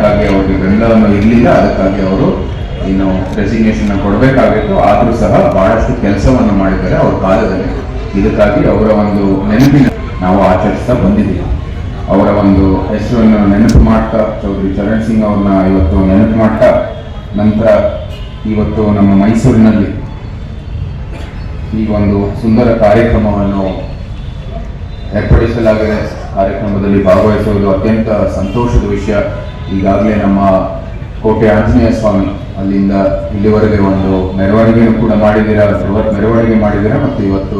ಅದಕ್ಕಾಗಿ ಅವರಿಗೆ ಬೆಂಬಲವನ್ನು ಇರಲಿಲ್ಲ. ಅದಕ್ಕಾಗಿ ಅವರು ಏನು ರೆಸಿಗ್ನೇಷನ್ ಕೊಡಬೇಕಾಗಿತ್ತು. ಆದರೂ ಸಹ ಬಹಳಷ್ಟು ಕೆಲಸವನ್ನು ಮಾಡಿದ್ದಾರೆ ಅವ್ರ ಕಾಲದಲ್ಲಿ. ಇದಕ್ಕಾಗಿ ಅವರ ಒಂದು ನೆನಪಿನ ನಾವು ಆಚರಿಸ್ತಾ ಬಂದಿದ್ದೀವಿ. ಅವರ ಒಂದು ಹೆಸರನ್ನು ನೆನಪು ಮಾಡ್ತಾ ಚೌಧರಿ ಚರಣ್ ಸಿಂಗ್ ಅವ್ರನ್ನ ಇವತ್ತು ನೆನಪು ಮಾಡ್ತಾ, ನಂತರ ಇವತ್ತು ನಮ್ಮ ಮೈಸೂರಿನಲ್ಲಿ ಈ ಒಂದು ಸುಂದರ ಕಾರ್ಯಕ್ರಮವನ್ನು ಏರ್ಪಡಿಸಲಾಗಿದೆ. ಕಾರ್ಯಕ್ರಮದಲ್ಲಿ ಭಾಗವಹಿಸುವುದು ಅತ್ಯಂತ ಸಂತೋಷದ ವಿಷಯ. ಈಗಾಗಲೇ ನಮ್ಮ ಕೋಟೆ ಆಂಜನೇಯ ಸ್ವಾಮಿ ಅಲ್ಲಿಂದ ಇಲ್ಲಿವರೆಗೆ ಒಂದು ಮೆರವಣಿಗೆಯನ್ನು ಕೂಡ ಮಾಡಿದ್ದೀರಾ, ಬೃಹತ್ ಮೆರವಣಿಗೆ ಮಾಡಿದ್ದೀರಾ, ಮತ್ತು ಇವತ್ತು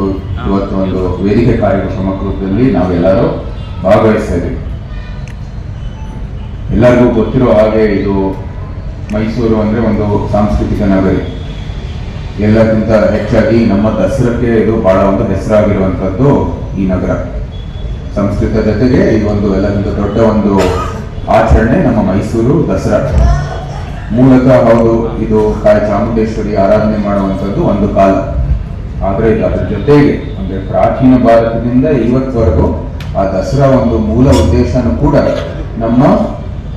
ಒಂದು ವೇದಿಕೆ ಕಾರ್ಯಕ್ರಮದಲ್ಲಿ ನಾವೆಲ್ಲರೂ ಭಾಗವಹಿಸ್ತಾ ಇದ್ದೀವಿ. ಎಲ್ಲರಿಗೂ ಗೊತ್ತಿರೋ ಹಾಗೆ ಇದು ಮೈಸೂರು ಅಂದರೆ ಒಂದು ಸಾಂಸ್ಕೃತಿಕ ನಗರಿ. ಎಲ್ಲಕ್ಕಿಂತ ಹೆಚ್ಚಾಗಿ ನಮ್ಮ ದಸರಾಕ್ಕೆ ಇದು ಬಹಳ ಒಂದು ಹೆಸರಾಗಿರುವಂಥದ್ದು ಈ ನಗರ. ಸಂಸ್ಕೃತ ಜೊತೆಗೆ ಈ ಒಂದು ಎಲ್ಲಕ್ಕಿಂತ ದೊಡ್ಡ ಒಂದು ಆಚರಣೆ ನಮ್ಮ ಮೈಸೂರು ದಸರಾ. ಮೂಲತಃ ಹೌದು, ಇದು ತಾಯಿ ಚಾಮುಂಡೇಶ್ವರಿ ಆರಾಧನೆ ಮಾಡುವಂಥದ್ದು ಒಂದು ಕಾಲ. ಆದರೆ ಅದರ ಜೊತೆಗೆ ಅಂದರೆ ಪ್ರಾಚೀನ ಭಾರತದಿಂದ ಇವತ್ತವರೆಗೂ ಆ ದಸರಾ ಒಂದು ಮೂಲ ಉದ್ದೇಶನೂ ಕೂಡ ನಮ್ಮ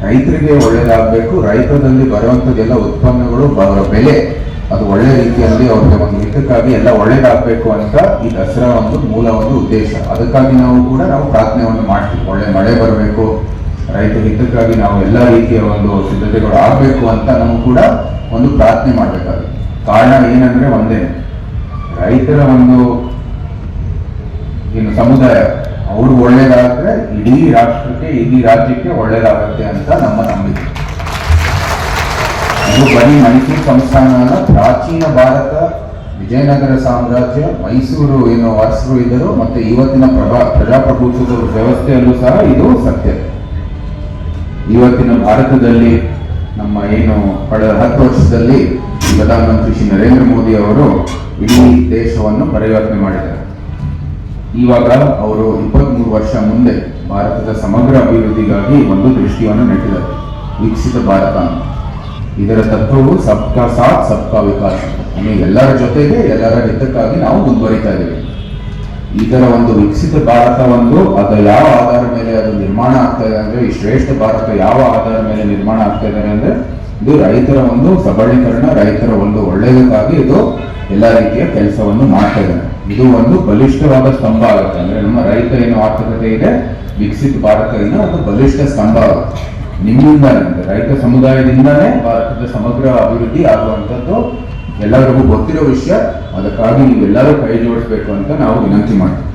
ರೈತರಿಗೆ ಒಳ್ಳೆಯದಾಗಬೇಕು, ರೈತರಲ್ಲಿ ಬರುವಂಥದ್ದೆಲ್ಲ ಉತ್ಪನ್ನಗಳು ಅವರ ಬೆಲೆ ಅದು ಒಳ್ಳೆ ರೀತಿಯಲ್ಲಿ ಅವ್ರಿಗೆ ಒಂದು ಹಿತಕ್ಕಾಗಿ ಎಲ್ಲ ಒಳ್ಳೇದಾಗಬೇಕು ಅಂತ ಈ ದಸರಾ ಒಂದು ಮೂಲ ಒಂದು ಉದ್ದೇಶ. ಅದಕ್ಕಾಗಿ ನಾವು ಪ್ರಾರ್ಥನೆಯನ್ನು ಮಾಡ್ತೀವಿ, ಒಳ್ಳೆ ಮಳೆ ಬರಬೇಕು, ರೈತ ಹಿತಕ್ಕಾಗಿ ನಾವು ಎಲ್ಲ ರೀತಿಯ ಒಂದು ಸಿದ್ಧತೆಗಳು ಆಗಬೇಕು ಅಂತ ನಾವು ಕೂಡ ಒಂದು ಪ್ರಾರ್ಥನೆ ಮಾಡಬೇಕಾಗುತ್ತೆ. ಕಾರಣ ಏನಂದ್ರೆ ಒಂದೇ, ರೈತರ ಒಂದು ಏನು ಸಮುದಾಯ ಅವರು ಒಳ್ಳೇದಾದ್ರೆ ಇಡೀ ರಾಷ್ಟ್ರಕ್ಕೆ, ಇಡೀ ರಾಜ್ಯಕ್ಕೆ ಒಳ್ಳೇದಾಗತ್ತೆ ಅಂತ ನಮ್ಮ ನಂಬಿಕೆ. ಇದು ಬರೀ ಮೈಸೂರು ಸಂಸ್ಥಾನ ಅಲ್ಲ, ಪ್ರಾಚೀನ ಭಾರತ, ವಿಜಯನಗರ ಸಾಮ್ರಾಜ್ಯ, ಮೈಸೂರು ಏನು ಅರಸರು ಇದ್ದರು, ಮತ್ತೆ ಇವತ್ತಿನ ಪ್ರಜಾಪ್ರಭುತ್ವದ ವ್ಯವಸ್ಥೆಯಲ್ಲೂ ಸಹ ಇದು ಸತ್ಯ. ಇವತ್ತಿನ ಭಾರತದಲ್ಲಿ ನಮ್ಮ ಏನು ಕಳೆದ 10 ವರ್ಷದಲ್ಲಿ ಪ್ರಧಾನಮಂತ್ರಿ ಶ್ರೀ ನರೇಂದ್ರ ಮೋದಿ ಅವರು ಇಡೀ ದೇಶವನ್ನು ಪರಿವರ್ತನೆ ಮಾಡಿದ್ದಾರೆ. ಇವಾಗ ಅವರು 23 ವರ್ಷ ಮುಂದೆ ಭಾರತದ ಸಮಗ್ರ ಅಭಿವೃದ್ಧಿಗಾಗಿ ಒಂದು ದೃಷ್ಟಿಯನ್ನು ನೆಟ್ಟಿದ್ದಾರೆ, ವಿಕಸಿತ ಭಾರತ. ಇದರ ತತ್ವವು ಸಬ್ಕಾ ಸಾಥ್ ಸಬ್ಕಾ ವಿಕಾಸ್. ಎಲ್ಲರ ಜೊತೆಗೆ ಎಲ್ಲರ ಹಿತಕ್ಕಾಗಿ ನಾವು ಮುಂದುವರಿತಾ ಇದ್ದೀವಿ. ಇದರ ಒಂದು ವಿಕಸಿತ ಭಾರತ ಅದು ಯಾವ ಆಧಾರ ಮೇಲೆ ಅದು ನಿರ್ಮಾಣ ಆಗ್ತಾ ಇದೆ ಅಂದ್ರೆ, ಈ ಶ್ರೇಷ್ಠ ಭಾರತ ಯಾವ ಆಧಾರ ಮೇಲೆ ನಿರ್ಮಾಣ ಆಗ್ತಾ ಇದೆ ಅಂದ್ರೆ, ಇದು ರೈತರ ಒಂದು ಸಬಲೀಕರಣ, ರೈತರ ಒಂದು ಒಳ್ಳೆಯದಕ್ಕಾಗಿ ಇದು ಎಲ್ಲ ರೀತಿಯ ಕೆಲಸವನ್ನು ಮಾಡ್ತಾ ಇದ್ದಾರೆ. ಇದು ಒಂದು ಬಲಿಷ್ಠವಾದ ಸ್ತಂಭ ಆಗುತ್ತೆ. ಅಂದ್ರೆ ನಮ್ಮ ರೈತ ಏನು ಆರ್ಥಿಕತೆ ಇದೆ, ವಿಕಸಿತ ಭಾರತ ಅದು ಬಲಿಷ್ಠ ಸ್ತಂಭ ಆಗುತ್ತೆ. ನಿಮ್ಮಿಂದಾನೆ, ರೈತ ಸಮುದಾಯದಿಂದಾನೇ ಭಾರತದ ಸಮಗ್ರ ಅಭಿವೃದ್ಧಿ ಆಗುವಂಥದ್ದು ಎಲ್ಲರಿಗೂ ಗೊತ್ತಿರೋ ವಿಷಯ. ಅದಕ್ಕಾಗಿ ನೀವೆಲ್ಲರೂ ಕೈ ಜೋಡಿಸ್ಬೇಕು ಅಂತ ನಾವು ವಿನಂತಿ ಮಾಡ್ತೀವಿ.